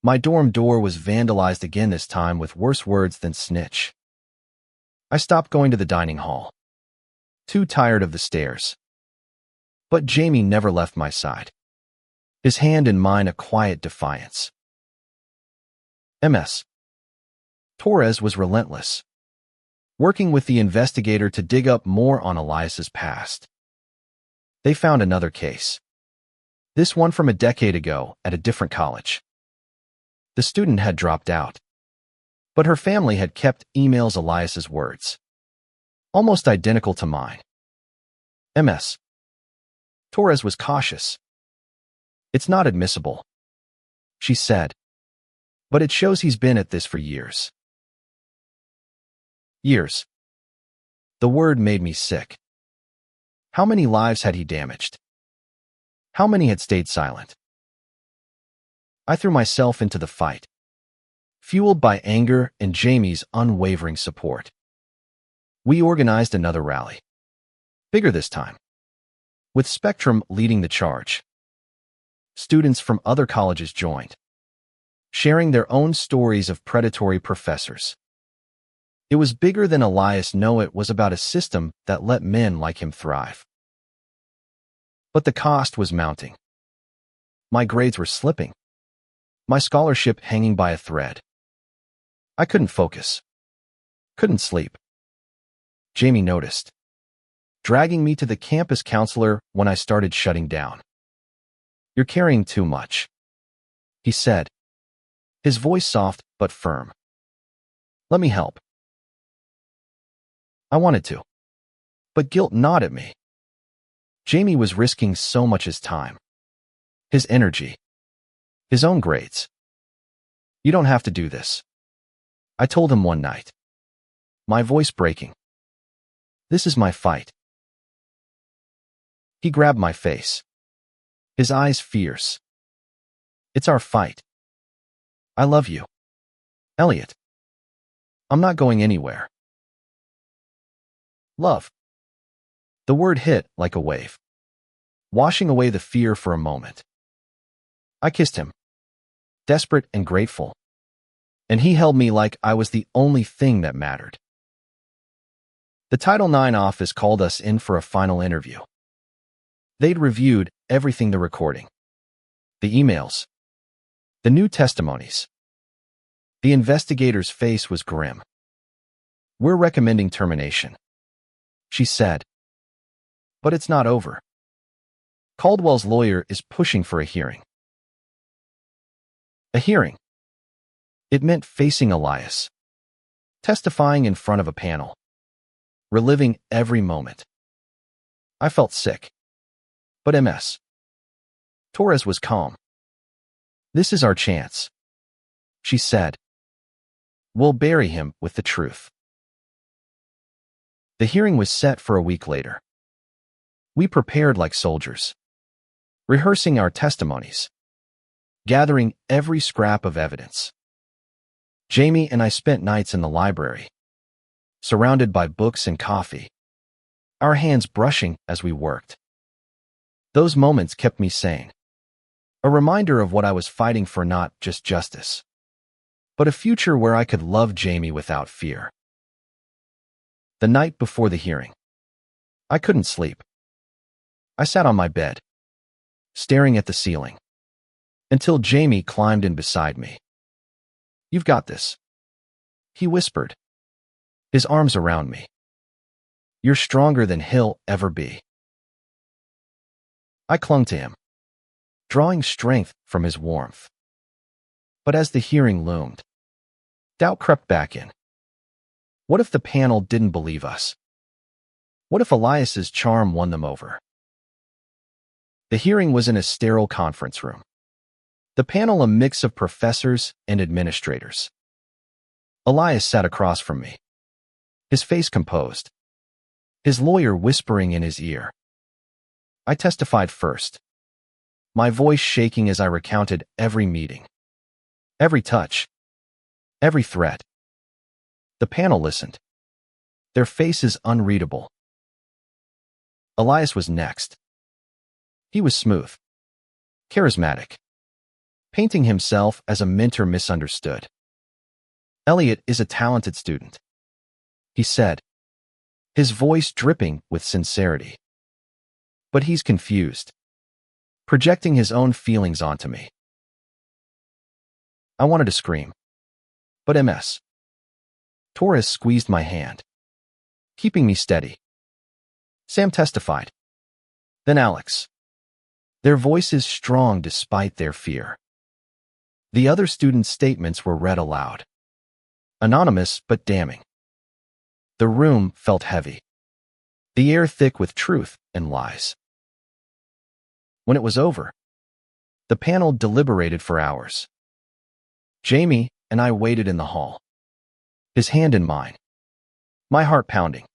[SPEAKER 1] My dorm door was vandalized again, this time with worse words than snitch. I stopped going to the dining hall, too tired of the stairs. But Jamie never left my side, his hand in mine a quiet defiance. Ms. Torres was relentless, working with the investigator to dig up more on Elias's past. They found another case, this one from a decade ago at a different college. The student had dropped out, but her family had kept emails Elias's words, almost identical to mine. Ms. Torres was cautious. "It's not admissible," she said, "but it shows he's been at this for years." Years. The word made me sick. How many lives had he damaged? How many had stayed silent? I threw myself into the fight, fueled by anger and Jamie's unwavering support. We organized another rally, bigger this time, with Spectrum leading the charge. Students from other colleges joined, sharing their own stories of predatory professors. It was bigger than Elias knew. It was about a system that let men like him thrive. But the cost was mounting. My grades were slipping, my scholarship hanging by a thread. I couldn't focus, couldn't sleep. Jamie noticed, dragging me to the campus counselor when I started shutting down. "You're carrying too much," he said, his voice soft but firm. "Let me help." I wanted to, but guilt gnawed at me. Jamie was risking so much: his time, his energy, his own grades. "You don't have to do this," I told him one night, my voice breaking. "This is my fight." He grabbed my face, his eyes fierce. "It's our fight. I love you, Elliot. I'm not going anywhere." Love. The word hit like a wave, washing away the fear for a moment. I kissed him, desperate and grateful, and he held me like I was the only thing that mattered. The Title IX office called us in for a final interview. They'd reviewed everything: the recording, the emails, the new testimonies. The investigator's face was grim. "We're recommending termination," she said. "But it's not over. Caldwell's lawyer is pushing for a hearing." A hearing. It meant facing Elias, testifying in front of a panel, reliving every moment. I felt sick. But Ms. Torres was calm. "This is our chance," she said. "We'll bury him with the truth." The hearing was set for a week later. We prepared like soldiers, rehearsing our testimonies, gathering every scrap of evidence. Jamie and I spent nights in the library, surrounded by books and coffee, our hands brushing as we worked. Those moments kept me sane, a reminder of what I was fighting for: not just justice, but a future where I could love Jamie without fear. The night before the hearing, I couldn't sleep. I sat on my bed, staring at the ceiling, until Jamie climbed in beside me. "You've got this," he whispered, his arms around me. "You're stronger than he'll ever be." I clung to him, drawing strength from his warmth. But as the hearing loomed, doubt crept back in. What if the panel didn't believe us? What if Elias's charm won them over? The hearing was in a sterile conference room. The panel a mix of professors and administrators. Elias sat across from me, his face composed, his lawyer whispering in his ear. I testified first, my voice shaking as I recounted every meeting, every touch, every threat. The panel listened, their faces unreadable. Elias was next. He was smooth, charismatic, painting himself as a mentor misunderstood. "Elliot is a talented student. he said, his voice dripping with sincerity. But he's confused, projecting his own feelings onto me. I wanted to scream, but Ms. Torres squeezed my hand, keeping me steady. Sam testified. Then Alex. Their voices strong despite their fear. The other students' statements were read aloud. Anonymous but damning. The room felt heavy, the air thick with truth and lies. When it was over, the panel deliberated for hours. Jamie and I waited in the hall, his hand in mine, my heart pounding.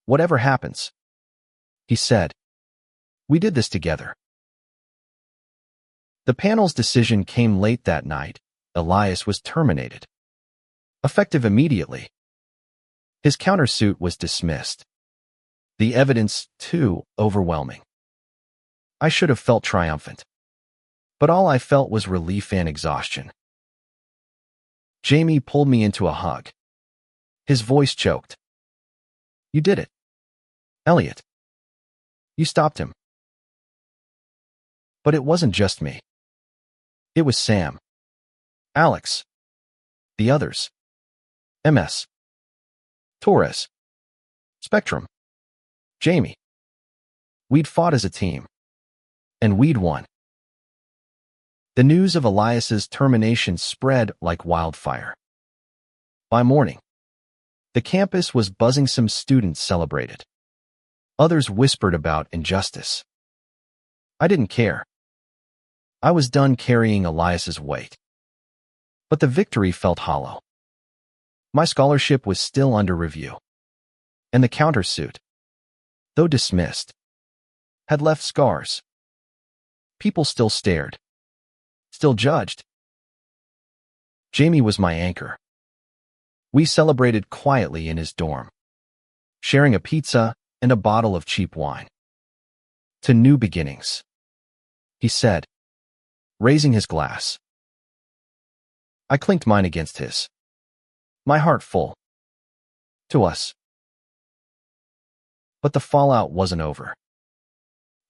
[SPEAKER 1] Whatever happens, he said, we did this together. The panel's decision came late that night. Elias was terminated, effective immediately. His countersuit was dismissed. The evidence, too, overwhelming. I should have felt triumphant, but all I felt was relief and exhaustion. Jamie pulled me into a hug. His voice choked. You did it, Elliot. You stopped him. But it wasn't just me. It was Sam, Alex, the others, Ms. Torres, Spectrum, Jamie. We'd fought as a team, and we'd won. The news of Elias's termination spread like wildfire. By morning, the campus was buzzing. Some students celebrated. Others whispered about injustice. I didn't care. I was done carrying Elias's weight. But the victory felt hollow. My scholarship was still under review. And the countersuit, though dismissed, had left scars. People still stared, still judged. Jamie was my anchor. We celebrated quietly in his dorm, sharing a pizza and a bottle of cheap wine. To new beginnings, he said, raising his glass. I clinked mine against his, my heart full. To us. But the fallout wasn't over.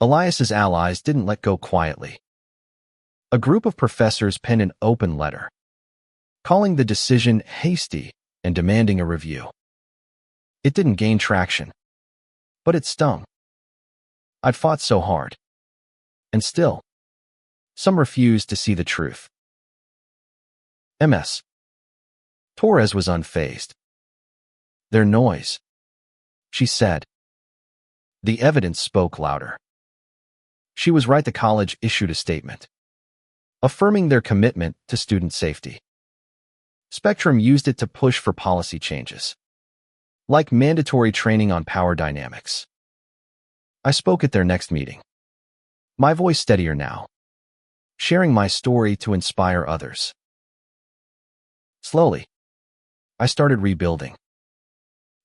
[SPEAKER 1] Elias's allies didn't let go quietly. A group of professors penned an open letter, calling the decision hasty and demanding a review. It didn't gain traction, but it stung. I'd fought so hard. And still, some refused to see the truth. Ms. Torres was unfazed. Their noise, she said. The evidence spoke louder. She was right. The college issued a statement, affirming their commitment to student safety. Spectrum used it to push for policy changes, like mandatory training on power dynamics. I spoke at their next meeting, my voice steadier now, sharing my story to inspire others. Slowly, I started rebuilding.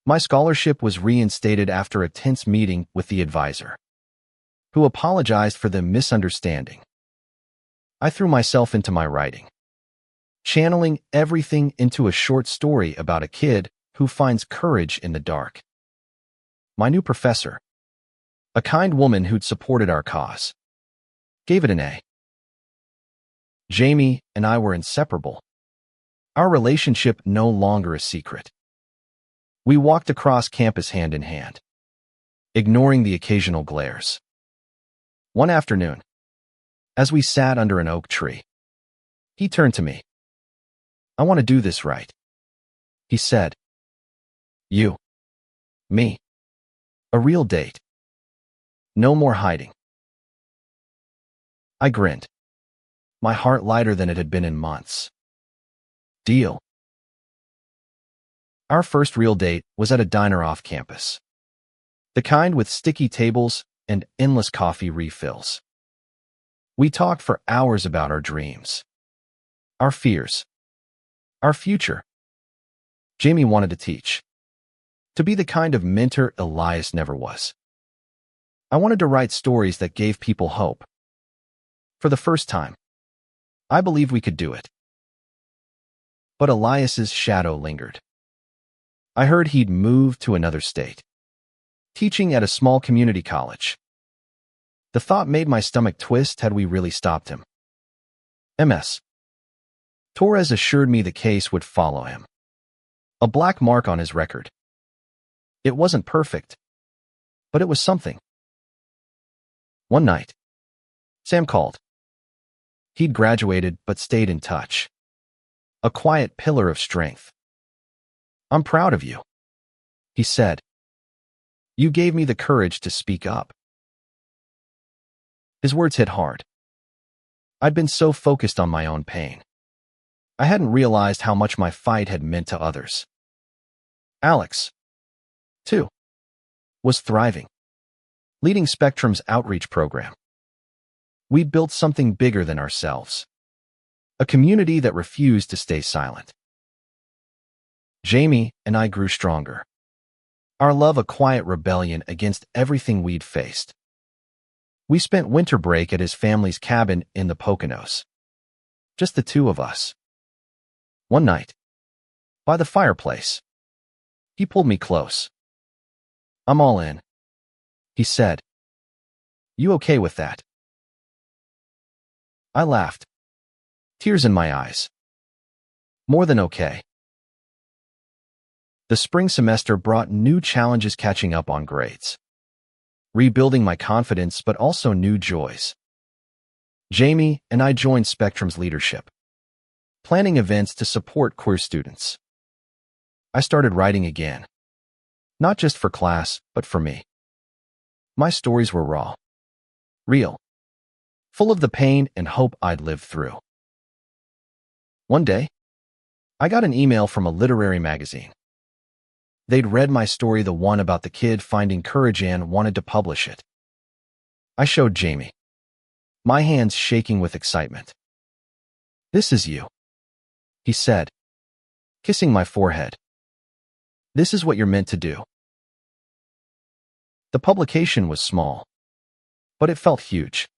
[SPEAKER 1] My scholarship was reinstated after a tense meeting with the advisor, who apologized for the misunderstanding. I threw myself into my writing, channeling everything into a short story about a kid who finds courage in the dark. My new professor, a kind woman who'd supported our cause, gave it an A. Jamie and I were inseparable. Our relationship no longer a secret. We walked across campus hand in hand, ignoring the occasional glares. One afternoon, as we sat under an oak tree, he turned to me. I want to do this right, he said. You, me, a real date. No more hiding. I grinned, my heart lighter than it had been in months. Deal. Our first real date was at a diner off campus, the kind with sticky tables and endless coffee refills. We talked for hours about our dreams, our fears, our future. Jamie wanted to teach, to be the kind of mentor Elias never was. I wanted to write stories that gave people hope. For the first time, I believed we could do it. But Elias's shadow lingered. I heard he'd moved to another state, teaching at a small community college. The thought made my stomach twist. Had we really stopped him? Ms. Torres assured me the case would follow him. A black mark on his record. It wasn't perfect, but it was something. One night, Sam called. He'd graduated but stayed in touch. A quiet pillar of strength. I'm proud of you, he said. You gave me the courage to speak up. His words hit hard. I'd been so focused on my own pain. I hadn't realized how much my fight had meant to others. Alex, too, was thriving, leading Spectrum's outreach program. We'd built something bigger than ourselves, a community that refused to stay silent. Jamie and I grew stronger. Our love a quiet rebellion against everything we'd faced. We spent winter break at his family's cabin in the Poconos. Just the two of us. One night, by the fireplace, he pulled me close. I'm all in, he said. You okay with that? I laughed, tears in my eyes. More than okay. The spring semester brought new challenges, catching up on grades, rebuilding my confidence, but also new joys. Jamie and I joined Spectrum's leadership, planning events to support queer students. I started writing again, not just for class, but for me. My stories were raw, real, full of the pain and hope I'd lived through. One day, I got an email from a literary magazine. They'd read my story, the one about the kid finding courage, and wanted to publish it. I showed Jamie, my hands shaking with excitement. This is you, he said, kissing my forehead. This is what you're meant to do. The publication was small, but it felt huge.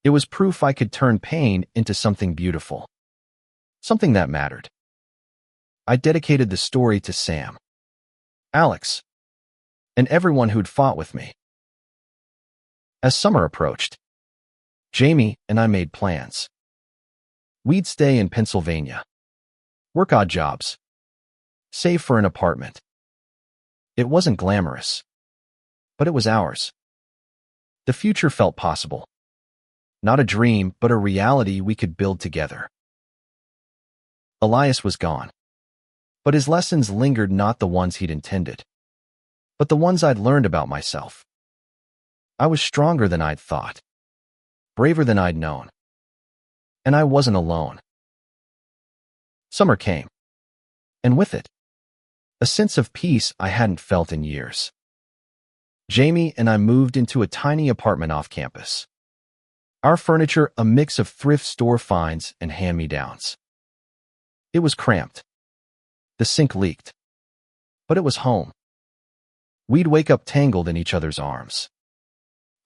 [SPEAKER 1] It was proof I could turn pain into something beautiful, something that mattered. I dedicated the story to Sam, Alex, and everyone who'd fought with me. As summer approached, Jamie and I made plans. We'd stay in Pennsylvania, work odd jobs, save for an apartment. It wasn't glamorous, but it was ours. The future felt possible. Not a dream, but a reality we could build together. Elias was gone, but his lessons lingered, not the ones he'd intended, but the ones I'd learned about myself. I was stronger than I'd thought, braver than I'd known, and I wasn't alone. Summer came, and with it, a sense of peace I hadn't felt in years. Jamie and I moved into a tiny apartment off campus. Our furniture a mix of thrift store finds and hand-me-downs. It was cramped. The sink leaked. But it was home. We'd wake up tangled in each other's arms,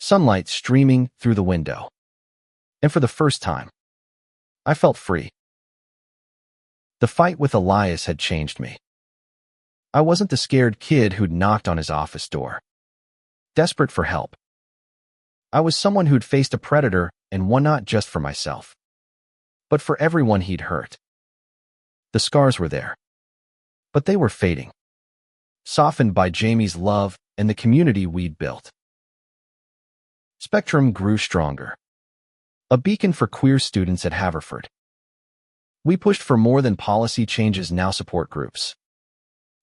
[SPEAKER 1] sunlight streaming through the window. And for the first time, I felt free. The fight with Elias had changed me. I wasn't the scared kid who'd knocked on his office door, desperate for help. I was someone who'd faced a predator and won, not just for myself, but for everyone he'd hurt. The scars were there, but they were fading, softened by Jamie's love and the community we'd built. Spectrum grew stronger, a beacon for queer students at Haverford. We pushed for more than policy changes, now support groups,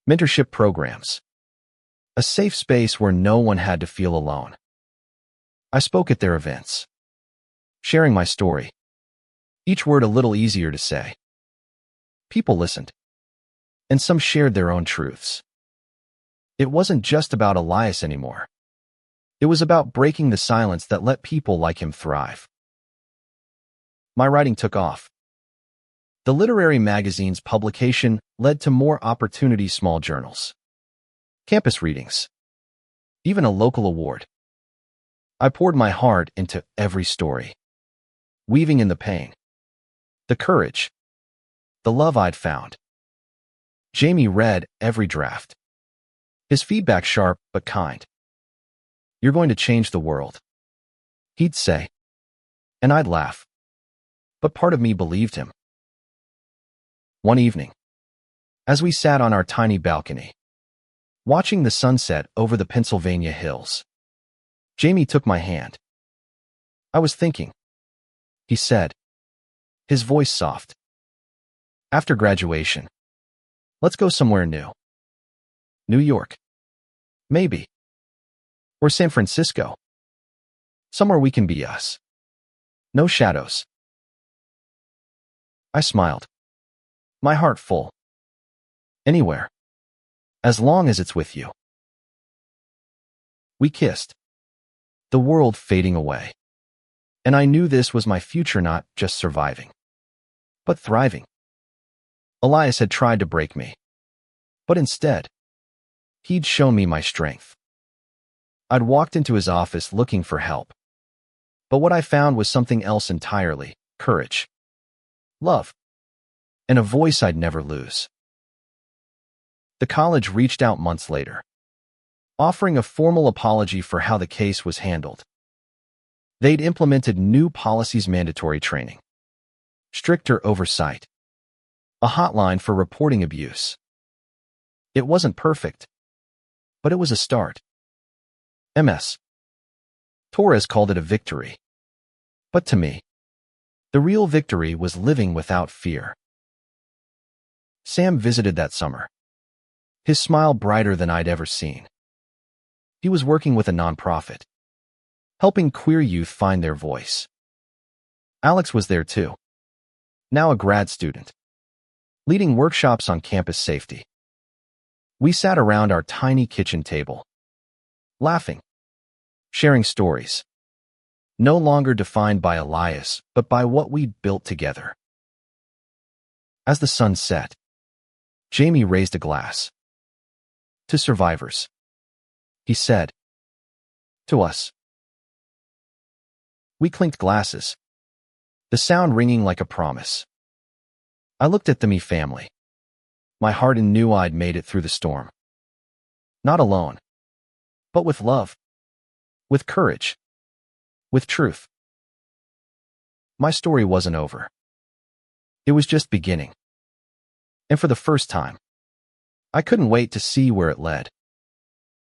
[SPEAKER 1] mentorship programs, a safe space where no one had to feel alone. I spoke at their events, sharing my story, each word a little easier to say. People listened, and some shared their own truths. It wasn't just about Elias anymore. It was about breaking the silence that let people like him thrive. My writing took off. The literary magazine's publication led to more opportunities, small journals, campus readings, even a local award. I poured my heart into every story, weaving in the pain, the courage, the love I'd found. Jamie read every draft. His feedback sharp but kind. "You're going to change the world," he'd say. And I'd laugh. But part of me believed him. One evening, as we sat on our tiny balcony, watching the sunset over the Pennsylvania hills, Jamie took my hand. "I was thinking," he said, his voice soft. "After graduation, let's go somewhere new. New York. Maybe. Or San Francisco. Somewhere we can be us. No shadows." I smiled, my heart full. "Anywhere. As long as it's with you." We kissed, the world fading away. And I knew this was my future, not just surviving, but thriving. Elias had tried to break me, but instead, he'd shown me my strength. I'd walked into his office looking for help, but what I found was something else entirely: courage, love, and a voice I'd never lose. The college reached out months later, offering a formal apology for how the case was handled. They'd implemented new policies, mandatory training, stricter oversight, a hotline for reporting abuse. It wasn't perfect, but it was a start. Ms. Torres called it a victory. But to me, the real victory was living without fear. Sam visited that summer, his smile brighter than I'd ever seen. He was working with a nonprofit, helping queer youth find their voice. Alex was there too, now a grad student, leading workshops on campus safety. We sat around our tiny kitchen table, laughing, sharing stories, no longer defined by Elias, but by what we'd built together. As the sun set, Jamie raised a glass. "To survivors," he said. "To us." We clinked glasses, the sound ringing like a promise. I looked at the me family, my heart, and knew I'd made it through the storm. Not alone, but with love, with courage, with truth. My story wasn't over. It was just beginning. And for the first time, I couldn't wait to see where it led.